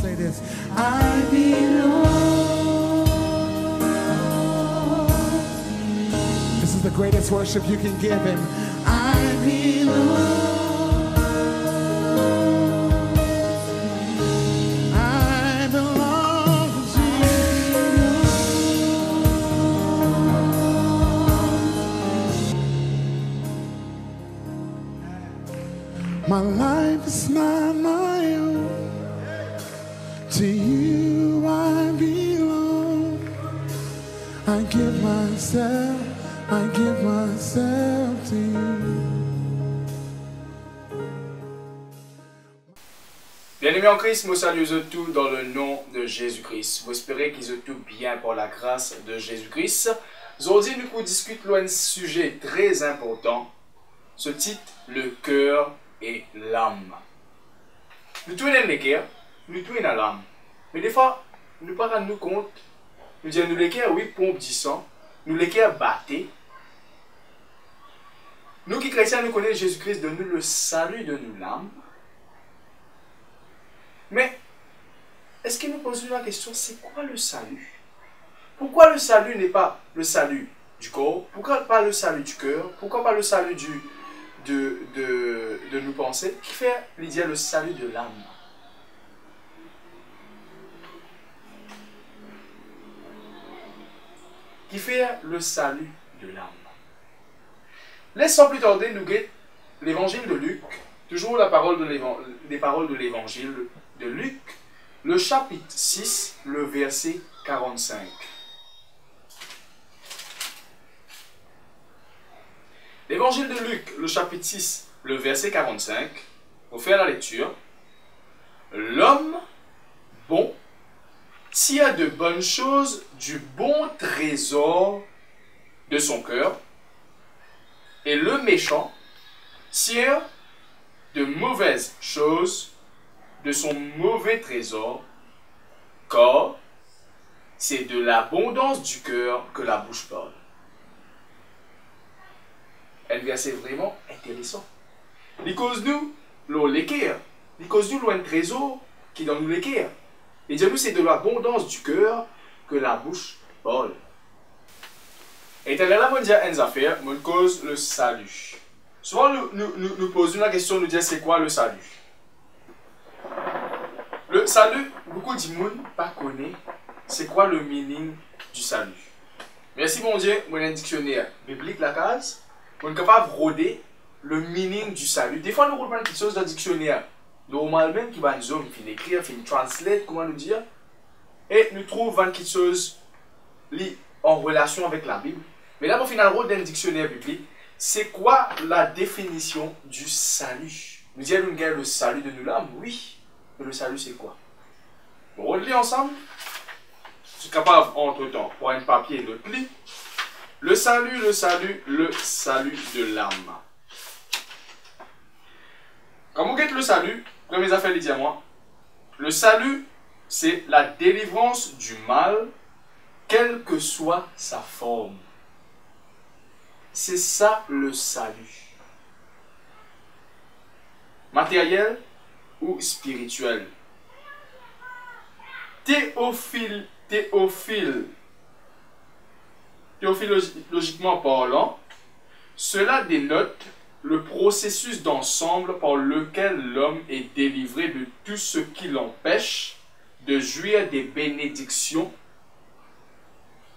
say this. I belong. This is the greatest worship you can give him. I belong. I belong to you. My life is not my own. To you I belong. I give myself to you. Bien-aimés en Christ, nous saluons tous dans le nom de Jésus-Christ. Vous espérez qu'ils ont tout bien par la grâce de Jésus-Christ. Aujourd'hui, nous discutons un sujet très important. Ce titre, le cœur et l'âme. Nous tous les cœurs, nous tous dans l'âme. Mais des fois, nous ne pas nous compte. Nous disons, nous les cœurs, oui, pompe du sang. Nous les cœurs battés. Nous qui chrétiens, nous connaissons Jésus-Christ, de nous le salut de nous l'âme. Mais, est-ce que nous posons la question, c'est quoi le salut? Pourquoi le salut n'est pas le salut du corps? Pourquoi pas le salut du cœur? Pourquoi pas le salut de nos pensées? Qui fait le salut de l'âme? Qui fait le salut de l'âme? Laissons plus tarder nous guetter l'évangile de Luc, toujours les paroles de l'évangile de Luc, le chapitre 6, le verset 45. L'évangile de Luc, le chapitre 6, le verset 45, pour faire la lecture. L'homme bon tire de bonnes choses du bon trésor de son cœur, et le méchant tire de mauvaises choses de son mauvais trésor, car c'est de l'abondance du cœur que la bouche parle. Un verset vraiment intéressant. Il cause nous l'équerre, il cause nous un trésor qui est dans nous l'équerre. Et dit nous c'est de l'abondance du cœur que la bouche parle. Et là, on dit une affaire, on cause le salut. Souvent, nous posons la question, nous disons c'est quoi le salut? Le salut, beaucoup de monde pas connaît c'est quoi le meaning du salut. Merci mon Dieu, mon dictionnaire biblique la case, on est capable de rôder le meaning du salut. Des fois, nous reprenons quelque chose dans le dictionnaire. Normalement, qui va nous écrire, translate, comment nous dire, et nous trouvons quelque chose en relation avec la Bible. Mais là, au final, dans le dictionnaire biblique, c'est quoi la définition du salut? Nous disons, nous gagnons le salut de nous l'âme, oui. Mais le salut, c'est quoi? On relit ensemble. Je suis capable, entre-temps, pour un papier, de pli. Le salut de l'âme. Quand vous guettez le salut, première affaire, les à moi. Le salut, c'est la délivrance du mal, quelle que soit sa forme. C'est ça le salut. Matériel ou spirituel. Théologiquement parlant, cela dénote le processus d'ensemble par lequel l'homme est délivré de tout ce qui l'empêche de jouir des bénédictions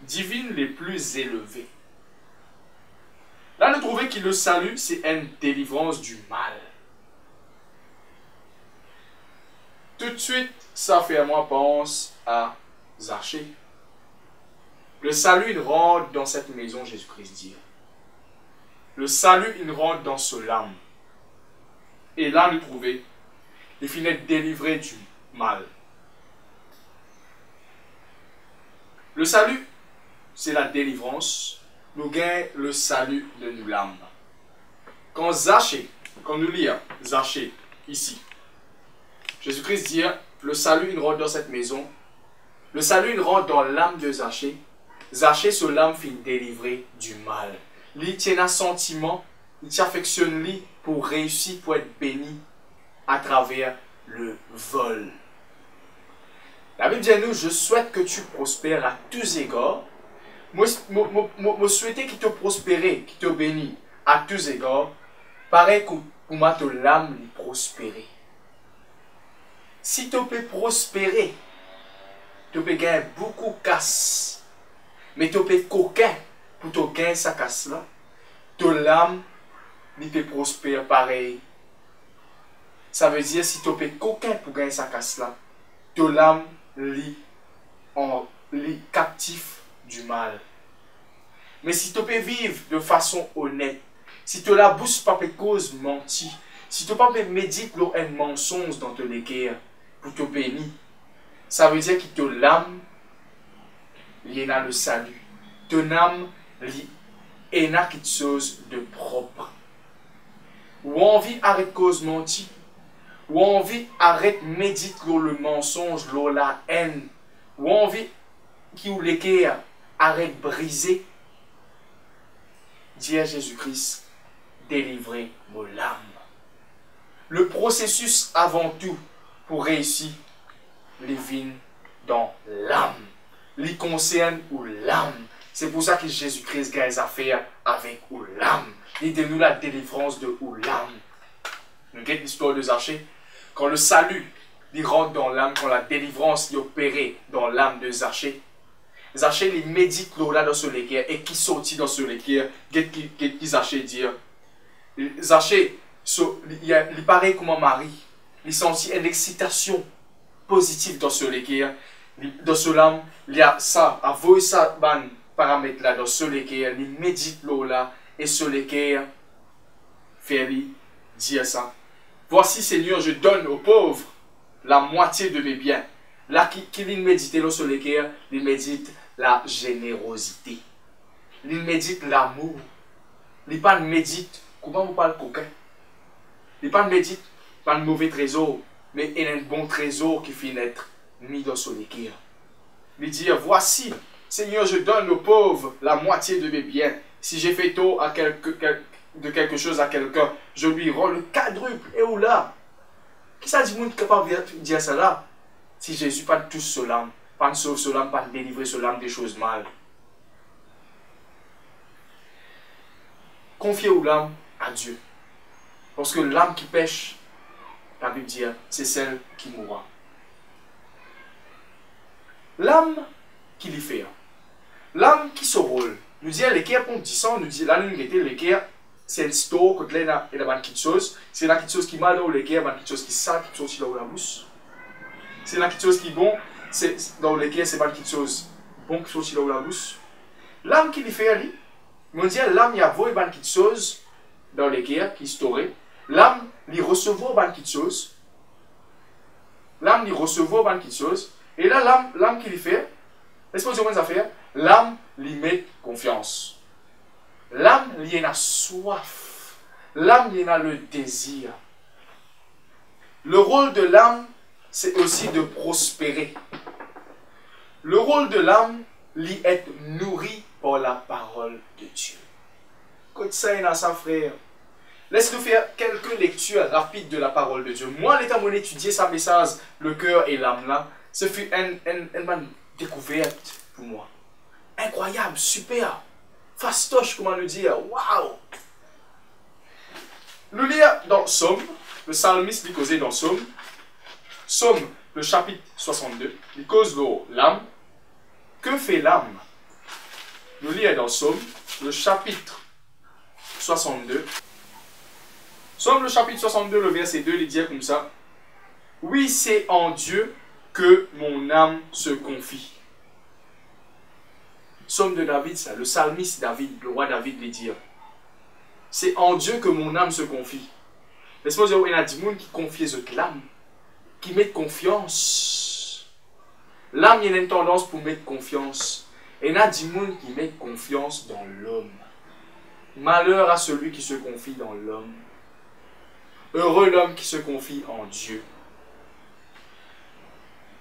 divines les plus élevées. Là, nous trouvons que le salut, c'est une délivrance du mal. Tout de suite, ça fait à moi pense à Zachée. Le salut, il rentre dans cette maison, Jésus-Christ dit. Le salut, il rentre dans ce lame. Et là, nous trouvons, il finit délivré du mal. Le salut, c'est la délivrance. Nous gagnons le salut de nous l'âme. Quand Zachée, quand nous lisons Zachée ici, Jésus-Christ dit, le salut, il rentre dans cette maison. Le salut, il rentre dans l'âme de Zachée. Zachée, ce l'âme, finit délivré du mal. Il tient un sentiment, il s'affectionne lui pour réussir, pour être béni à travers le vol. Bible dit à nous, je souhaite que tu prospères à tous égards. Moi, souhaiter qu'il te prospère, qu'il te bénisse à tous égards, pareil que pour moi, ton l'âme lui prospérer. Si tu peux prospérer, tu peux gagner beaucoup de casse. Mais tu peux coquin pour te gagner sa casse-là. Ton l'âme lui peut prospérer pareil. Ça veut dire si tu peux coquin pour gagner sa casse-là, ton l'âme lui captif du mal. Mais si tu peux vivre de façon honnête, si tu la bouche pas de cause menti, si tu pas médite un mensonge dans ton équerre pour te bénir, ça veut dire que ton âme il y a le salut. Ton âme il y a quelque chose de propre. Ou envie arrête cause menti, ou envie arrête médite le mensonge, la haine, ou envie qui ou l'équerre arrête briser. Dis à Jésus-Christ, délivrez mon âme. Le processus avant tout pour réussir les vignes dans l'âme. Les concerne ou l'âme. C'est pour ça que Jésus-Christ a des affaires avec ou l'âme. Il donne la délivrance de ou l'âme. Nous regardons l'histoire de Zachée. Quand le salut il rentre dans l'âme, quand la délivrance est opérée dans l'âme de Zachée, Zachée il médite là dans ce l'équerre et qui sortit dans ce l'équerre, qu'est-ce que Zachée dit? Zachée, il paraît comme un mari, il sentit une excitation positive dans ce l'équerre, dans ce l'âme, il y a ça, avoue ça, paramètre là dans ce l'équerre, il médite là et ce l'équerre fait lui dire ça. Voici Seigneur, je donne aux pauvres la moitié de mes biens. Là, qui médite dans ce l'équerre, il médite la générosité. Il médite l'amour. Il pas médite, comment vous parlez coquin? Il pas médite, pas un mauvais trésor, mais il y a un bon trésor qui finit d'être mis dans ce l'équerre. Il dit, voici, Seigneur, je donne aux pauvres la moitié de mes biens. Si j'ai fait tort à de quelque chose à quelqu'un, je lui rends le quadruple. Et où là? Qui ça dit monde capable de dire ça là? Si Jésus pas touche ce l'âme, pas sauve ce l'âme, pas délivrer ce l'âme des choses mal. Confiez ou l'âme à Dieu. Parce que l'âme qui pêche, la Bible dit, c'est celle qui mourra. L'âme qui l'y fait. L'âme qui se roule. Nous dit l'équerre pour 10 ans, nous dit la ligne était l'équerre, c'est un store, quand il y a une petite chose, c'est une petite chose qui mal dans l'équerre, une petite chose qui sale, qui sortit dans la bouche. C'est une petite chose qui est bon, dans l'équerre, c'est une petite chose bon qui sortit dans la bouche. L'âme qui l'y fait, lui, nous dit l'âme il y a une petite chose dans l'équerre qui est storée. L'âme, il recevoir une petite chose. L'âme, il recevoir une petite chose. Et là, l'âme qui l'y fait, laisse-moi dire comment ça fait. L'âme, lui met confiance. L'âme, il a soif. L'âme, il a le désir. Le rôle de l'âme, c'est aussi de prospérer. Le rôle de l'âme, lui est nourri par la parole de Dieu. Écoute ça, il a ça, frère. Laisse-nous faire quelques lectures rapides de la parole de Dieu. Moi, l'état où étudier sa message, le cœur et l'âme là, ce fut une découverte pour moi. Incroyable, super, fastoche, comment le dire, waouh! Nous lire dans Somme, le psalmiste lui causait dans Somme, le chapitre 62, il cause l'âme. Que fait l'âme? Nous lire dans Somme, le chapitre 62. Somme, le chapitre 62, le verset 2, il dit comme ça. Oui, c'est en Dieu que mon âme se confie. Somme de David, ça, le psalmiste David, le roi David, lui dit. C'est en Dieu que mon âme se confie. Laisse-moi dire, il y a des gens qui confient l'âme, qui mettent confiance. L'âme, il y a une tendance pour mettre confiance. Et il y a des gens qui mettent confiance dans l'homme. Malheur à celui qui se confie dans l'homme. Heureux l'homme qui se confie en Dieu.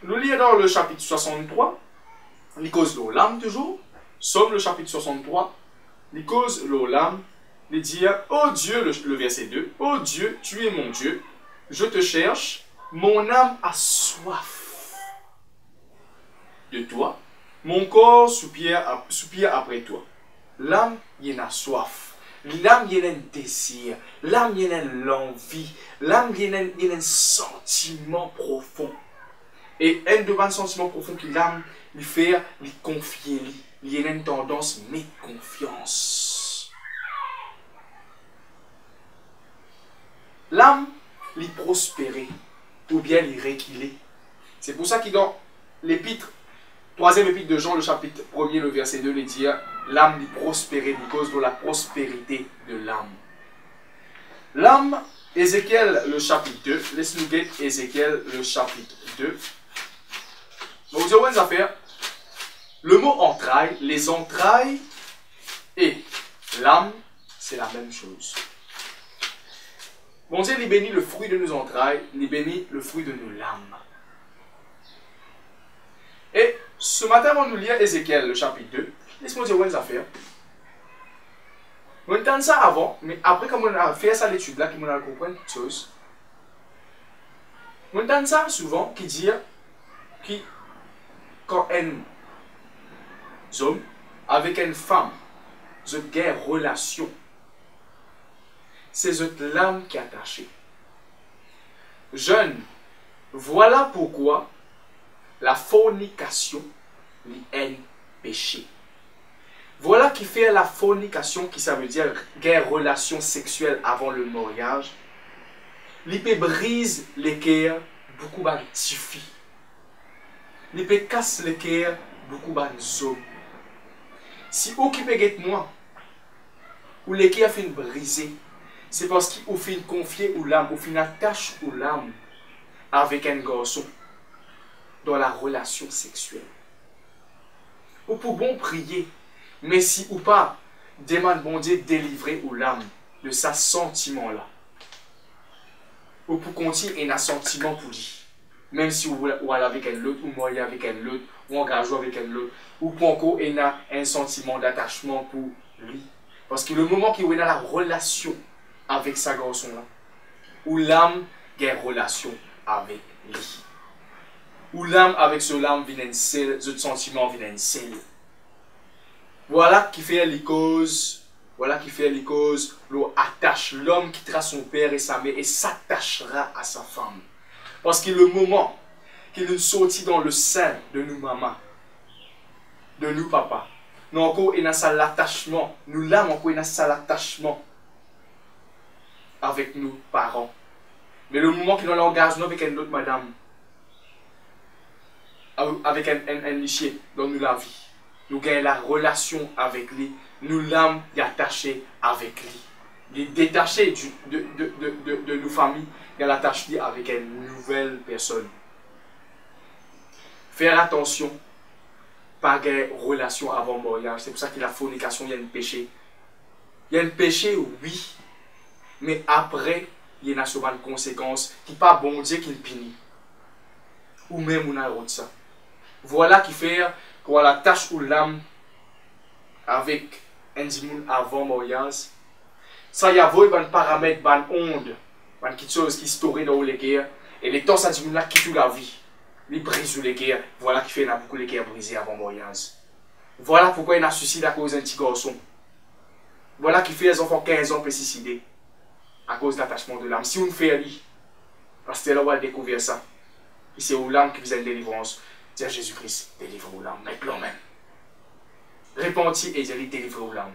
Nous lisons dans le chapitre 63, il cause l'âme toujours. Somme le chapitre 63, il cause l'âme. Il dit, oh Dieu, le verset 2, oh Dieu, tu es mon Dieu, je te cherche, mon âme a soif. de toi. Mon corps soupire après toi. L'âme, il y en a soif. L'âme, il y en a un désir. L'âme, il y en a l'envie. L'âme, il y en a un sentiment profond. Et un de mes sentiments profonds que l'âme lui fait, lui confier, il y a une tendance, mais confiance. L'âme, lui prospérer, ou bien lui réquiler. C'est pour ça qu'il dans l'épître, troisième épître de Jean, le chapitre 1er, le verset 2, il dit l'âme lui prospérer, à cause de la prospérité de l'âme. L'âme, Ézéchiel, le chapitre 2, laisse-nous lire Ézéchiel, le chapitre 2. Bon, vous avez une affaire. Le mot entraille, les entrailles et l'âme, c'est la même chose. Bon Dieu, il bénit le fruit de nos entrailles, il bénit le fruit de nos lames. Et ce matin, on va nous lire Ézéchiel, le chapitre 2. Laisse-moi dire une affaire. On entend ça avant, mais après, quand on a fait ça l'étude là, qu'on a compris une chose, on entend ça souvent qui dit que quand un homme avec une femme, je gagne relation, c'est cette l'âme qui est attachée. Jeune, voilà pourquoi la fornication est un péché. Voilà qui fait la fornication, qui ça veut dire guerre relation sexuelle avant le mariage. L'épée brise les cœurs, beaucoup d'antifie. L'épée casse les cœurs, beaucoup d'hommes. Si occupé get moi, ou les cœurs fin briser, c'est parce qu'il fin confier ou l'âme, ou fin attache ou l'âme avec un garçon dans la relation sexuelle. Ou pour bon prier, mais si ou pas, demande bon Dieu délivrer ou l'âme de sa sentiment là. Ou pour continuer un sentiment pour lui. Même si ou aller avec un autre, ou marier avec un autre, ou engager avec un autre, ou pour encore un sentiment d'attachement pour lui. Parce que le moment qu'il y a la relation avec sa garçon là, où l'âme a une relation avec lui. Où l'âme avec ce l'âme vient un seul, ce sentiment vient un seul. Voilà qui fait les causes, l'on attache l'homme quittera son père et sa mère et s'attachera à sa femme. Parce que le moment qu'il nous sortit dans le sein de nous maman, de nous papa, nous encore il a ça l'attachement, nous l'âme encore il a ça l'attachement avec nos parents. Mais le moment qu'il a l'engagement avec une autre madame, avec un lichier dans nous la vie, nous gagnons la relation avec lui, nous l'âme est attachée avec lui. Il est détaché de nos familles, il est attaché avec une nouvelle personne. Faire attention, pas de relation avant le mariage. C'est pour ça que la fornication, il y a un péché. Il y a un péché, oui, mais après, il y a souvent une conséquence qui n'est pas bon Dieu qui le punit. Ou même on a autre ça. Voilà qui fait qu'on a la tâche ou l'âme avec un dimoun avant le mariage. Ça y a un paramètre, une onde, quelque chose qui se tourne dans les guerres. Et les temps, ça dit là qui tout la vie. Il brise les guerres. Voilà qui fait qu'il y a beaucoup de guerres brisées avant le mariage. Voilà pourquoi il y a un suicide à cause d'un petit garçon. Voilà qui fait les enfants 15 ans pour se suicider. À cause de l'attachement de l'âme. Si on fait lui, parce que là on va découvrir ça. Et c'est où l'âme qui vient de délivrance. Dire Jésus-Christ, délivre l'âme. Maintenant même. Repentis et dire délivre l'âme.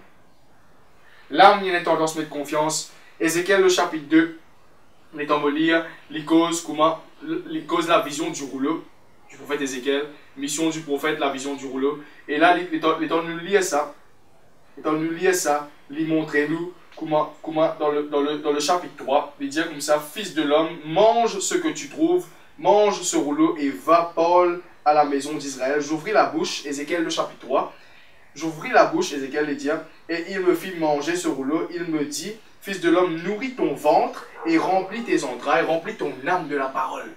L'âme, il y a une tendance à mettre confiance. Ézéchiel, le chapitre 2, les temps de lire, les causes la vision du rouleau du prophète Ézéchiel, mission du prophète, la vision du rouleau. Et là, les temps de nous lire ça, les montrer-nous comment dans le chapitre 3, il dit comme ça, fils de l'homme, mange ce que tu trouves, mange ce rouleau et va Paul à la maison d'Israël. J'ouvris la bouche, Ézéchiel, le chapitre 3. J'ouvris la bouche, Ézéchiel les dit, et il me fit manger ce rouleau. Il me dit, fils de l'homme, nourris ton ventre et remplis tes entrailles, remplis ton âme de la parole.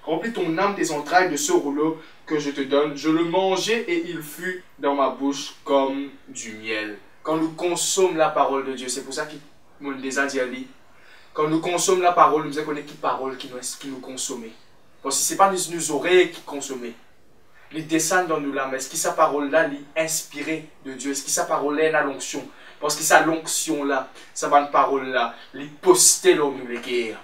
Remplis ton âme, tes entrailles de ce rouleau que je te donne. Je le mangeai et il fut dans ma bouche comme du miel. Quand nous consommons la parole de Dieu, c'est pour ça qu'il nous déjà dit, quand nous consommons la parole, nous savons qu'on est qui parole qui nous consomme. Parce que ce n'est pas nos oreilles qui consomment. Les descendent dans nous l'âme. Est-ce que sa parole-là est inspirée de Dieu? Est-ce que sa parole-là est une onction? Parce que sa l'onction-là, sa bonne parole-là, les poster dans nous les guerres.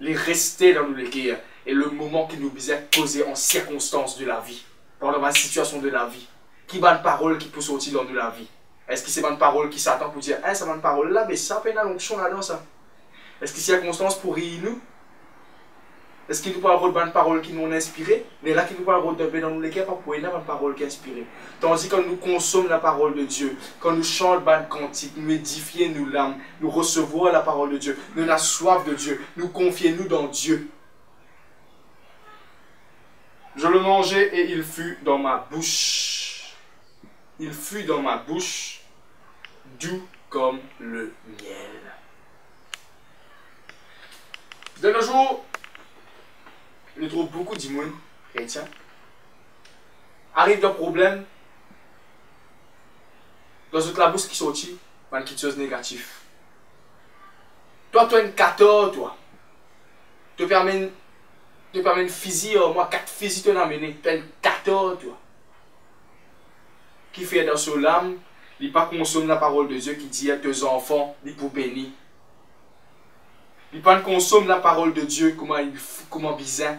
Les rester dans nous les guerres. Et le moment qui nous visait poser en circonstances de la vie. Pendant la situation de la vie. Qui bonne parole qui peut sortir dans nous la vie? Est-ce que c'est bonne parole qui s'attend pour dire, hein, ça bonne parole-là, mais ça fait une onction là-dedans, ça? Est-ce que c'est circonstance pour rire nous? Est-ce qu'il nous parle de bonnes paroles qui nous ont inspiré? Mais là, qui nous parle de dans nous les cœurs, pas pour une bonne parole qui est inspirée. Tandis que quand nous consommons la parole de Dieu, quand nous chantons bonne cantique, nous édifions nous l'âme, nous recevons la parole de Dieu, nous avons soif de Dieu, nous confions nous dans Dieu. Je le mangeai et il fut dans ma bouche. Il fut dans ma bouche, doux comme le miel. De nos jours, je trouve beaucoup de monde chrétien arrive dans problème dans toute la bouche qui sortit par quelque chose de négatif. Toi, tu as une 14, toi. Tu permets une physique, moi, 4 physiques, tu as amené. Tu as une 14, toi. Qui fait dans son âme, il pas consomme la parole de Dieu qui dit à tes enfants, il pour bénir. Il pas consomme la parole de Dieu comment bizarre.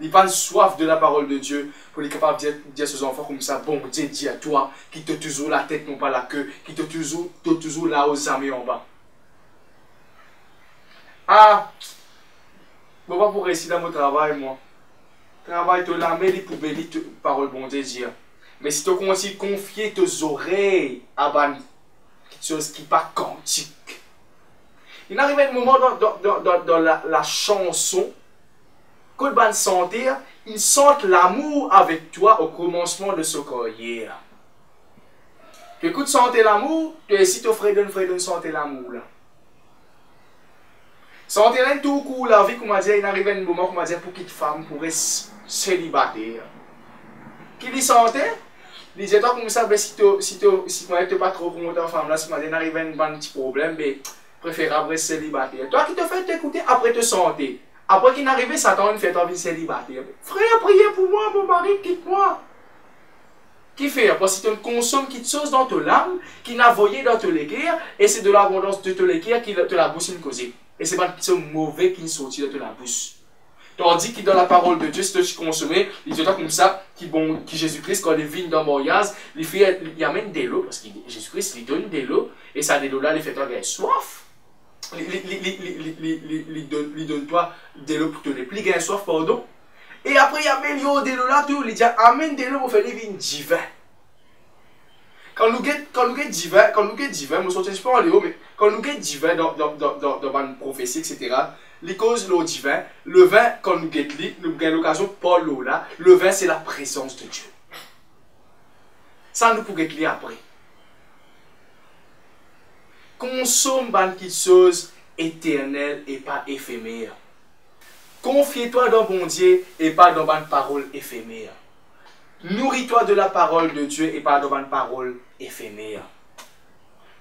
Il pas soif de la parole de Dieu pour être capable de dire à ses enfants comme ça, bon Dieu dit à toi, qui te toujours la tête, non pas la queue, qui te toujours là aux amis en bas. Ah, je ne vais pas pour réussir dans mon travail, moi. Travail, tu l'as mis pour bénir la parole bon Dieu dire. Mais si tu continues à confier tes oreilles à quelque chose qui n'est pas quantique. Il arrive un moment dans la chanson, quand ils sentir, ils sentent l'amour avec toi au commencement de ce carrière. Que quand tu sens l'amour, tu es si tu frère sentir l'amour là. Sentir un tout coup la vie, comme dire, il arrive un moment, comme dire, pour qu'une femme pourrait célibataire. Qui lui sentait? Il disait, toi comme ça, ben, si tu n'es pas trop content, femme là, si il arrive un petit problème, ben, préférable rester célibataire. Toi qui te fais t'écouter, après te sentir. Après qu'il n'arrive, Satan une fait envie célibataire. Frère, priez pour moi, mon mari, quitte-moi. Qui fait? Parce que tu consommes quelque chose dans ton âme, qui n'a voyé dans ton léguer, et c'est de l'abondance de ton léguer qui te la bouche une cause. Et c'est pas quelque chose mauvais qui sortit de la bouche. Tandis que dans la parole de Dieu, si tu consommes, il dit comme ça, qui Jésus-Christ, quand il vient dans Moriaz, il amène des lots, parce que Jésus-Christ lui donne des lots, et ça, des lots-là, il fait avoir soif. Il donne toi des lots pour te répliquer, il a soif, pardon. Et après, il amène des lots là, il dit amène des lots pour faire des vins divins. Quand nous sommes divins, nous sommes pas en léo, mais quand nous sommes divins dans une prophétie, etc., les causes l'eau divin, le vin, quand nous avons l'occasion de parler l'eau là, le vin c'est la présence de Dieu. Ça nous pourrait être après. Consomme quelque chose éternel et pas éphémère. Confie-toi dans bon Dieu et pas dans une parole éphémère. Nourris-toi de la parole de Dieu et pas dans une parole éphémère.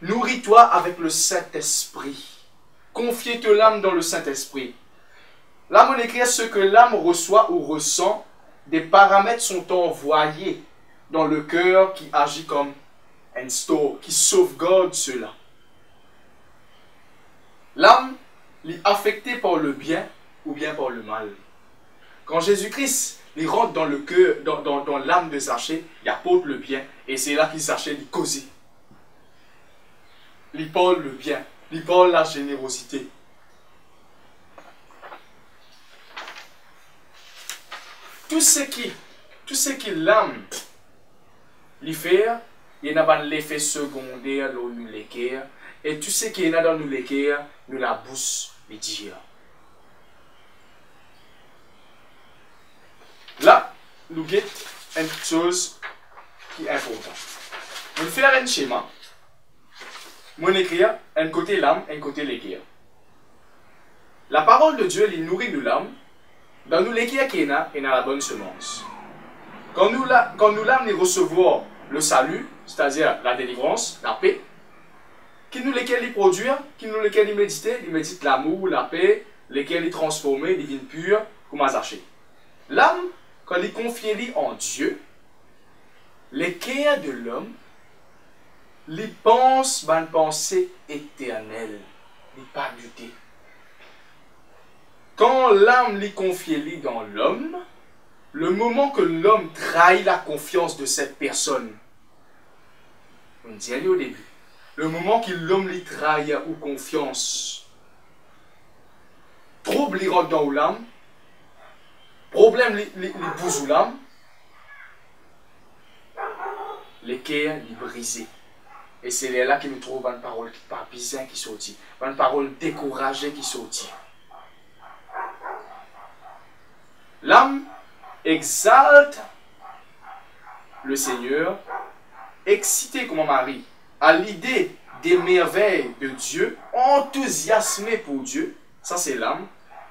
Nourris-toi avec le Saint-Esprit. Confie-toi l'âme dans le Saint-Esprit. L'âme, on écrit ce que l'âme reçoit ou ressent, des paramètres sont envoyés dans le cœur qui agit comme un store, qui sauvegarde cela. L'âme est affectée par le bien ou bien par le mal. Quand Jésus-Christ il rentre dans le cœur, dans l'âme de Zachée, il apporte le bien, et c'est là qu'il Zachée il cause. Il parle le bien, il parle la générosité. Tout ce qui l'âme lui fait, il y a l'effet secondaire dans nous l'équerre, et tout ce qui est dans nous l'équerre, nous la bouche les dire. Là, nous avons une chose qui est importante. On fait un schéma. On écrit un côté l'âme, un côté l'équerre. La parole de Dieu, il nourrit nous l'âme. Dans nous l'équerre qui est là, il y a la bonne semence. Quand nous l'âme, nous recevons le salut, c'est-à-dire la délivrance, la paix, qui nous lesquels il produit, qui nous lesquels il médite l'amour, la paix, lesquels il transforme, les vignes pures, comme Azaché. L'âme, quand il confie en Dieu, les cœurs de l'homme, il pense une pensée éternelle, il pas buté. Quand l'âme lui confie dans l'homme, le moment que l'homme trahit la confiance de cette personne, on dit au début, le moment que l'homme lui trahit ou confiance, trouble lui rentre dans l'âme, problème lui bouse l'âme, les cœurs lui brisés. Et c'est là que nous trouvons une parole pas bizarre qui sortit, une parole découragée qui sortit. L'âme exalte le Seigneur, excité comme Marie, à l'idée des merveilles de Dieu, enthousiasmé pour Dieu, ça c'est l'âme,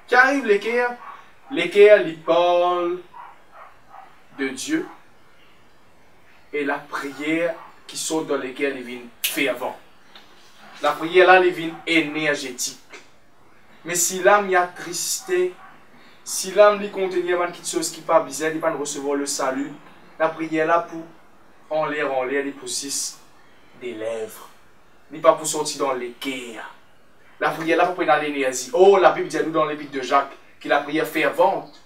qui arrive l'équerre lui parle de Dieu, et la prière qui sort dans lesquelles il vient fervent. La prière là, elle vient énergétique. Mais si l'âme y a tristé, si l'âme lui contient quelque chose qui n'est pas bizarre, il ne peut pas recevoir le salut, la prière là pour en l'air, il pousse des lèvres. Il n'est pas pour sortir dans les cœurs. La prière là pour prendre l'énergie. Oh, la Bible dit à nous dans l'épître de Jacques que la prière fervente,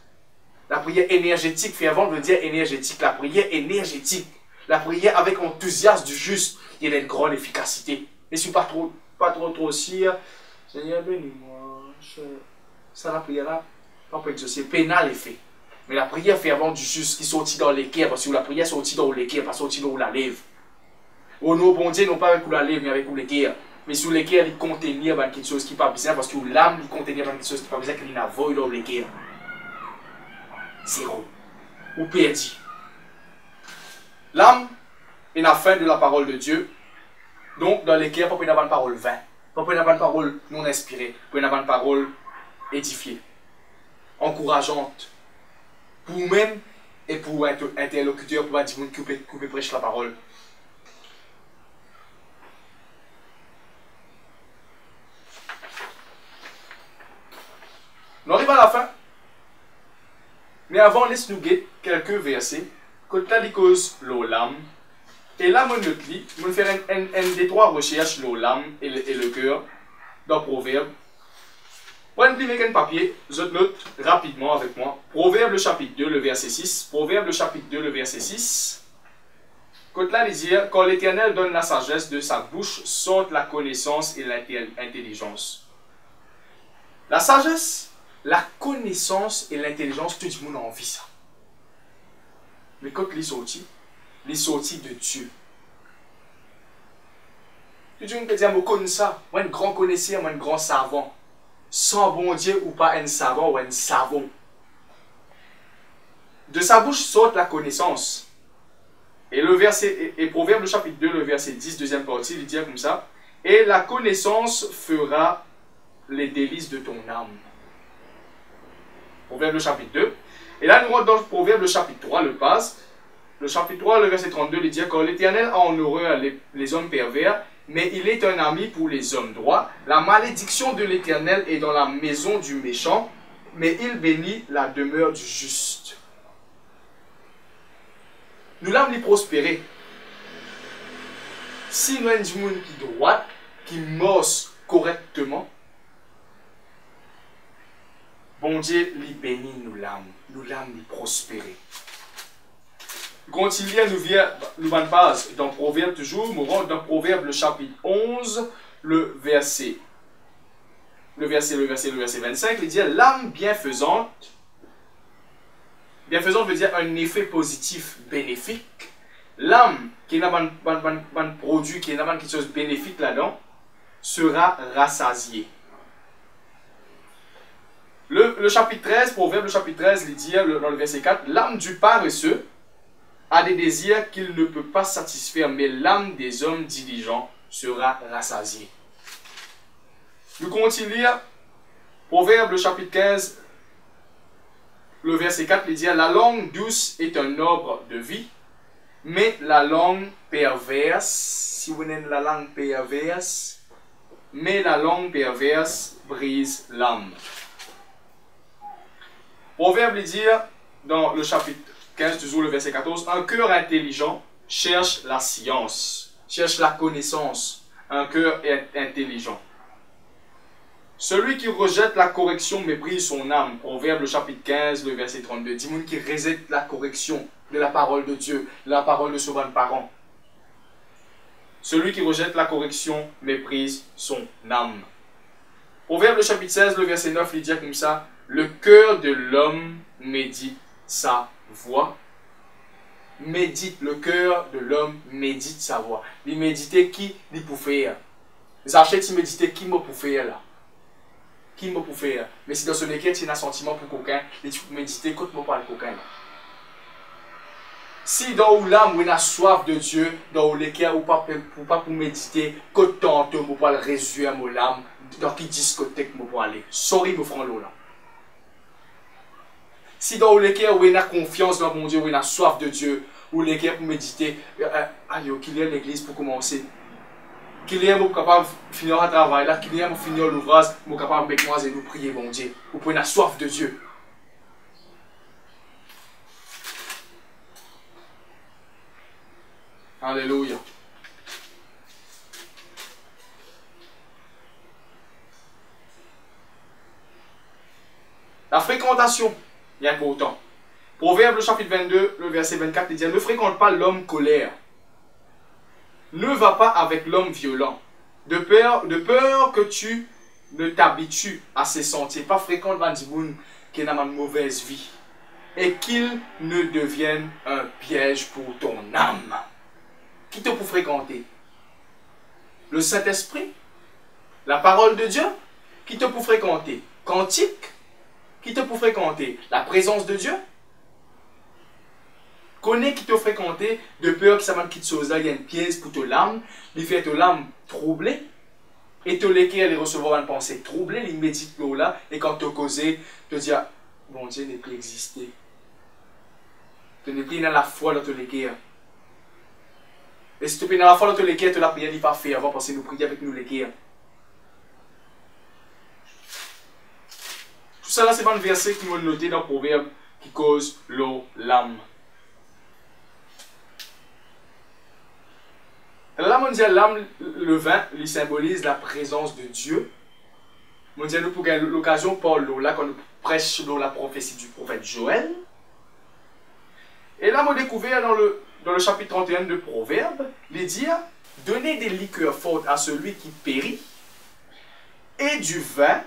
la prière énergétique, fervente veut dire énergétique, la prière énergétique. La prière avec enthousiasme du juste, il y a une grande efficacité. Et si pas trop sire, Seigneur bénis-moi, ça la prière là, pas pour exaucer, pénal est fait. Mais la prière fervente du juste qui sortit dans les cœurs, parce que la prière sortit dans les cœurs, pas sortit dans la lèvre. Au nom bon Dieu, non pas avec la lèvre, mais avec les cœurs. Mais sous les cœurs, il contenir quelque chose qui n'est pas bizarre, parce que l'âme, il contenir quelque chose qui n'est pas bizarre, qu'il n'a pas dans les cœurs. Zéro. Ou perdu. L'âme est la fin de la parole de Dieu. Donc, dans les cœurs, il n'y a pas une parole vaine. Il n'y a pas une parole non inspirée. Il n'y a pas une parole édifiée, encourageante. Pour vous-même et pour interlocuteur, pour dire que prêche la parole. On arrive à la fin. Mais avant, laisse-nous guetter quelques versets. Quand là, il cause l'âme. Et là, moi, je vais faire un des trois recherches, l'âme et le cœur, dans Proverbe. Prenez un papier, je note rapidement avec moi. Proverbe le chapitre 2, le verset 6. Proverbe le chapitre 2, le verset 6. Quand là, il dit, quand l'Éternel donne la sagesse de sa bouche, sortent la connaissance et l'intelligence. La sagesse, la connaissance et l'intelligence, tout le monde a envie ça. Mais quand il est sorti de Dieu. Tout le monde peut dire, moi, je connais ça. Moi, un grand connaisseur, moi, un grand savant. Sans bon Dieu ou pas un savant ou un savon. De sa bouche sort la connaissance. Et le verset, et Proverbe le chapitre 2, le verset 10, deuxième partie, il dit comme ça. Et la connaissance fera les délices de ton âme. Proverbe le chapitre 2. Et là, nous rentrons dans Proverbe le chapitre 3, le passe. Le chapitre 3, le verset 32, il dit quand l'Éternel a en horreur les hommes pervers, mais il est un ami pour les hommes droits. La malédiction de l'Éternel est dans la maison du méchant, mais il bénit la demeure du juste. Nous l'avons prospérer. Si nous avons du monde qui droit, qui mosse correctement, bon Dieu lui bénit nous l'âme lui prospérer. Quand il y a nous passe dans Proverbe toujours, nous rentrons dans Proverbe le chapitre 11, le verset 25, il dit l'âme bienfaisante. Bienfaisante veut dire un effet positif bénéfique. L'âme qui n'a pas un produit, qui n'a pas quelque chose de bénéfique là-dedans, sera rassasiée. Le chapitre 13, Proverbe le chapitre 13, il dit dans le verset 4, l'âme du paresseux a des désirs qu'il ne peut pas satisfaire, mais l'âme des hommes diligents sera rassasiée. Nous continuons à lire Proverbe le chapitre 15, le verset 4, il dit la langue douce est un arbre de vie, mais la langue perverse, si vous n'avez la langue perverse, mais la langue perverse brise l'âme. Proverbe dit dans le chapitre 15, toujours le verset 14, un cœur intelligent cherche la science, cherche la connaissance. Un cœur intelligent. Celui qui rejette la correction méprise son âme. Proverbe, le chapitre 15, le verset 32. Dis-moi qui rejette la correction de la parole de Dieu, la parole de son bon parent. Celui qui rejette la correction méprise son âme. Proverbe, le chapitre 16, le verset 9, il dit comme ça, le cœur de l'homme médite sa voix. Médite, le cœur de l'homme médite sa voix. Il médite qui il peut faire. Les achètes, il médite qui me peut faire là. Qui me peut faire. Mais si dans ce écrit, tu as un sentiment pour quelqu'un, et tu peux méditer quand tu parles de quelqu'un. Si dans l'âme, où il a soif de Dieu, dans l'écrit, ou pas pour méditer, quand tu peux pas le résumer à mon âme, dans qui discothèque je peux aller. Sorry, me prends l'eau là. Si dans le cœur où il a confiance dans mon Dieu, où il a soif de Dieu, où le cœur pour méditer, qu'il y ait l'église pour commencer. Qu'il y ait pour capable de finir un travail là, qu'il y ait pour finir l'ouvrage, pour capable de mettre moi et nous prier mon Dieu, pour prendre la soif de Dieu. Alléluia. La fréquentation est important. Proverbe, le chapitre 22, le verset 24, il dit, ne fréquente pas l'homme colère. Ne va pas avec l'homme violent. De peur que tu ne t'habitues à ses sentiers. Pas fréquente Bandiboun qui a une mauvaise vie. Et qu'il ne devienne un piège pour ton âme. Qui te peut fréquenter? Le Saint-Esprit? La parole de Dieu? Qui te peut fréquenter? Cantique? Qui te peut fréquenter? La présence de Dieu? Connais qui te fréquenter de peur que ça va quitter chose là, il y a une pièce pour ton âme, il fait ton âme troublée, et te laisser recevoir une pensée troublée, il médite là, et quand tu causé, te dis, bon Dieu n'est plus existé. Tu n'es plus dans la foi dans ton laisser. Et si tu es dans la foi dans ton laisser, tu la prière n'est pas fait avant parce que nous prions avec nous laisser. Tout ça là, c'est un verset qui m'a noté dans le proverbe qui cause l'eau, l'âme. Là, on dit l'âme, le vin, il symbolise la présence de Dieu. On dit nous pour l'occasion par l'eau, là, quand nous prêche la prophétie du prophète Joël. Et là, on découvert dans le chapitre 31 de Proverbes, il dit donnez des liqueurs fortes à celui qui périt, et du vin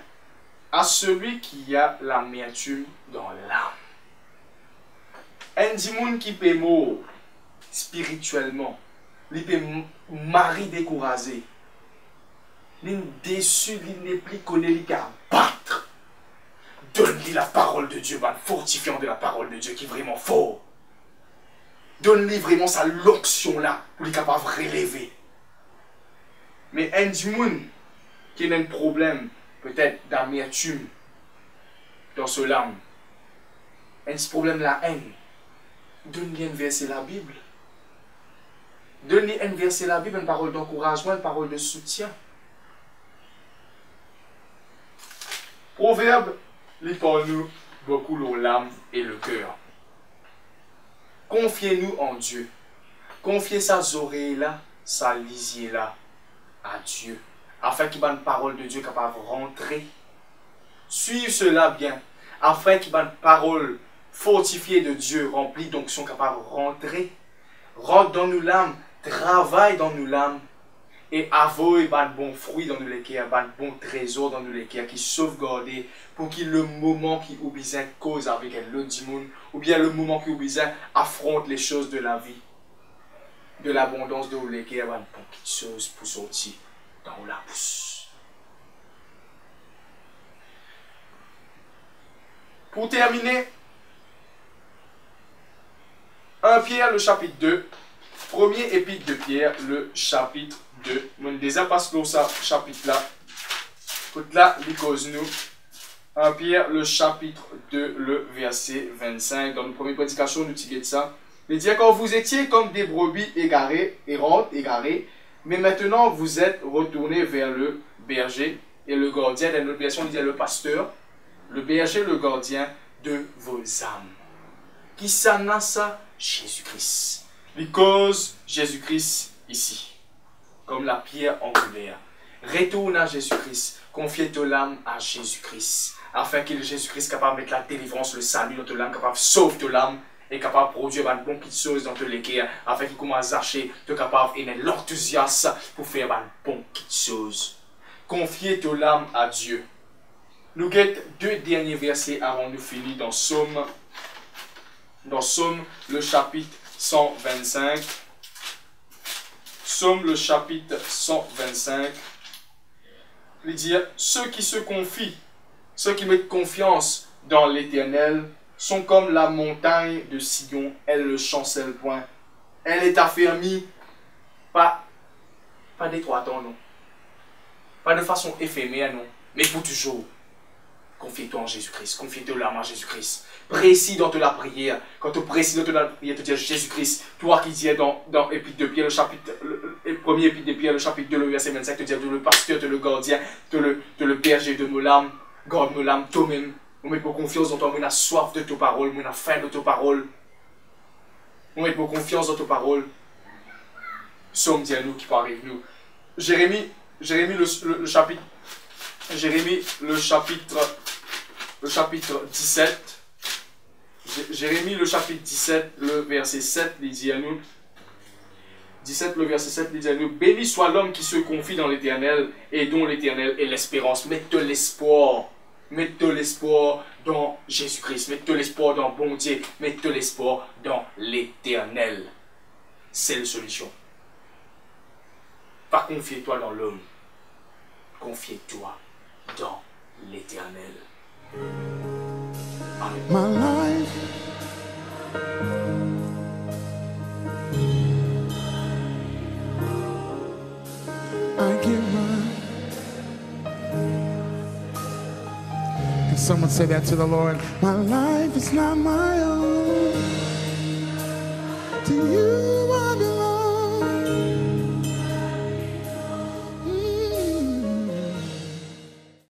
à celui qui a l'amertume dans l'âme. Un dimoun qui peut mourir spirituellement. Il peut mari découragé. Il est déçu, il n'est plus connu, il peut battre. Donne-lui la parole de Dieu, le fortifiant de la parole de Dieu qui est vraiment fort. Donne-lui vraiment sa l'onction là, pour être capable de relever. Mais un dimoun qui a un problème, peut-être d'amertume, dans ce âme, un petit problème de la haine, donne-lui un verset de la Bible. Donne-lui un verset de la Bible, une parole d'encouragement, une parole de soutien. Proverbe, lit pour nous beaucoup l'âme et le cœur. Confiez-nous en Dieu. Confiez sa oreille là, sa lisier là à Dieu. Afin qu'il y ait une parole de Dieu capable de rentrer. Suivez cela bien. Afin qu'il y ait une parole fortifiée de Dieu, remplie d'onction capable de rentrer. Rentre dans nous l'âme. Travaille dans nous l'âme et avoue un bon fruit dans nous les cœurs, un bon trésor dans nous les cœurs qui sauvegardé pour qu'il le moment qui oublie cause avec l'autre du monde ou bien le moment qui oublie affronte les choses de la vie, de l'abondance de nous les cœurs, une petite chose pour sortir dans la pousse. Pour terminer, 1 Pierre le chapitre 2. Premier épître de Pierre, le chapitre 2. On déjà passe dans ce chapitre-là. Écoute là, il cause nous. 1 Pierre, le chapitre 2, le verset 25. Dans notre première prédication, nous tirons de ça. Il dit quand vous étiez comme des brebis égarées, errantes, égarées, mais maintenant vous êtes retournés vers le berger et le gardien. Dans notre version, il dit le pasteur, le berger, le gardien de vos âmes. Qui s'en ça? Jésus-Christ. Because Jésus-Christ ici. Comme la pierre angulaire. Retourne à Jésus-Christ. Confie ton âme à Jésus-Christ. Afin que Jésus-Christ soit capable de mettre la délivrance, le salut dans ton âme, capable de sauver ton âme. Et capable de produire une bonne petite chose dans ton l'équerre. Afin qu'il commence à acheter, tu es capable de l'enthousiasme pour faire une bonne petite chose. Confiez ton âme à Dieu. Nous guettons 2 derniers versets avant de finir dans Somme. Dans Somme, le chapitre 125. Somme, le chapitre 125. Il dit, ceux qui se confient, ceux qui mettent confiance dans l'Éternel, sont comme la montagne de Sion, elle ne chancelle point. Elle est affermie, pas d'étroit temps, non. Pas de façon éphémère, non. Mais pour toujours. Confie-toi en Jésus-Christ. Confie-toi l'âme en Jésus-Christ. Précis dans la prière. Quand tu précis dans la prière, tu dis Jésus-Christ. Toi qui dis dans l'Épître de Pierre, le chapitre, le premier Épître de Pierre, le chapitre 2, le verset 25, tu dis le pasteur, tu le gardien, tu le berger de mon âme. Garde mon âme, toi-même. On met pour confiance dans toi. On a soif de ta parole. On a faim de ta parole. On met pour confiance dans ta parole. Somme dit à nous qui parle avec nous. Jérémie le chapitre. Jérémie le chapitre 17. Jérémie le chapitre 17, le verset 7, il dit à nous. 17, le verset 7, il dit à nous. Béni soit l'homme qui se confie dans l'Éternel et dont l'Éternel est l'espérance. Mette l'espoir. Mette l'espoir dans Jésus-Christ. Mette l'espoir dans bon Dieu. Mette l'espoir dans l'Éternel. C'est la solution. Pas confier-toi dans l'homme. Confie-toi dans l'Éternel. Amen. My life I give Can someone say that to the Lord? My life is not my own. To you